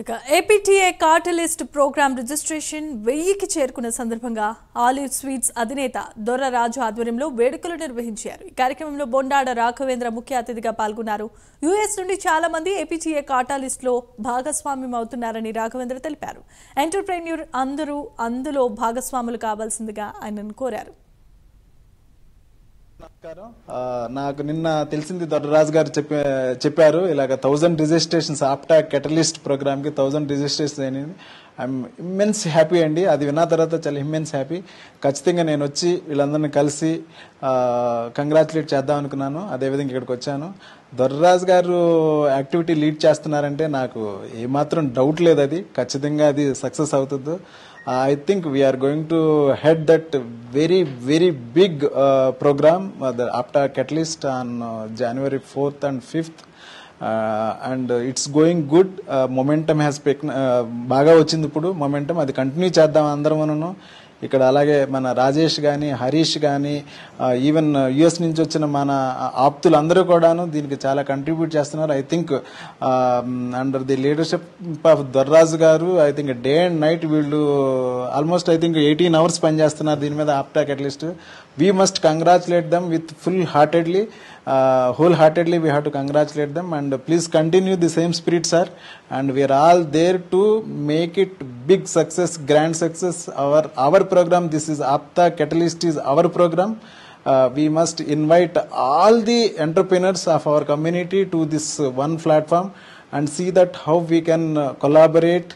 ఇక APTA కార్టలిస్ట్ programme registration 1000కి చేరుకున్న సందర్భంగా ఆలివ్ స్వీట్స్ అధినేత దొర్రరాజు ఆధ్వర్యంలో వేడుకలు నిర్వహించారు. ఈ కార్యక్రమంలో బొండాడ రాఘవేంద్ర ముఖ్య అతిథిగా పాల్గొన్నారు. యుఎస్ నుండి చాలా మంది ఏపీటీఏ కార్టలిస్ట్ లో భాగస్వామ్యం అవుతున్నారని రాఘవేంద్ర తెలిపారు. ఎంటర్‌ప్రెన్యూర్ అందరూ అందులో భాగస్వాములు కావాల్సిందిగా ఆయన కోరారు. నాకు నిన్న తెలిసింది దొర్రరాజు గారు చెప్పారు ఇలాగ 1000 రిజిస్ట్రేషన్స్ ఆప్టా కెటలిస్ట్ ప్రోగ్రామ్ కి 1000 రిజిస్ట్రేషన్ అయినది. ఐఎమ్ ఇమ్మెన్స్ హ్యాపీ అండి. అది విన్న తర్వాత చాలా ఇమ్మెన్స్ హ్యాపీ. ఖచ్చితంగా నేను వచ్చి వీళ్ళందరినీ కలిసి కంగ్రాచులేట్ చేద్దాం అనుకున్నాను. అదేవిధంగా ఇక్కడికి వచ్చాను. దొర్రరాజు గారు యాక్టివిటీ లీడ్ చేస్తున్నారంటే నాకు ఏమాత్రం డౌట్ లేదు, అది ఖచ్చితంగా అది సక్సెస్ అవుతుంది. I think we are going to head that very big program, the APTA Catalyst on January 4th and 5th. And it's going good. Momentum has బాగా వచ్చింది. ఇప్పుడు మొమెంటం అది కంటిన్యూ చేద్దాం అందరమును. ఇక్కడ అలాగే మన రాజేష్ గాని హరీష్ గాని ఈవెన్ యుఎస్ నుంచి వచ్చిన మన ఆప్తులు అందరూ కూడాను దీనికి చాలా కంట్రిబ్యూట్ చేస్తున్నారు. I think under the leadership of Dorraju గారు I think day and night వీళ్ళు ఆల్మోస్ట్ ఐ థింక్ 18 hours పనిచేస్తున్నారు దీని మీద APTA catalyst. We must congratulate them with wholeheartedly we have to congratulate them, and please continue the same spirit, sir, and we are all there to make it big success, grand success. Our program, this is APTA Catalyst is our program. We must invite all the entrepreneurs of our community to this one platform and see that how we can collaborate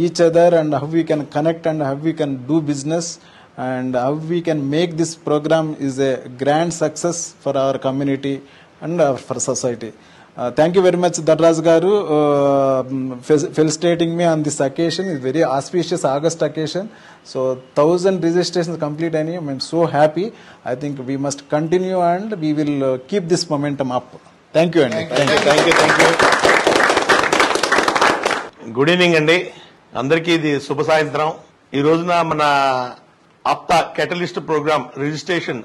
each other, and how we can connect, and how we can do business, and how we can make this program is a grand success for our community and for society. Thank you very much, Dharraj Garu, felicitating me on this occasion. It's very auspicious August occasion. So 1000 registrations complete, and I'm so happy. I think we must continue and we will keep this momentum up. Thank you, Andy. Thank you. Good evening, Andy. అందరికీ ఇది శుభ సాయంత్రం. ఈ రోజున మన APTA catalyst programme registration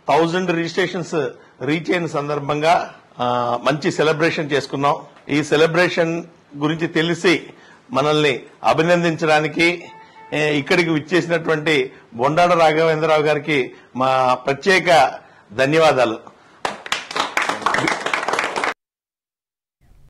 1000 registrations reach అయిన సందర్భంగా మంచి సెలబ్రేషన్ చేసుకున్నాం. ఈ సెలబ్రేషన్ గురించి తెలిసి మనల్ని అభినందించడానికి ఇక్కడికి విచ్చేసినటువంటి బొండాడ రాఘవేంద్రరావు గారికి మా ప్రత్యేక ధన్యవాదాలు.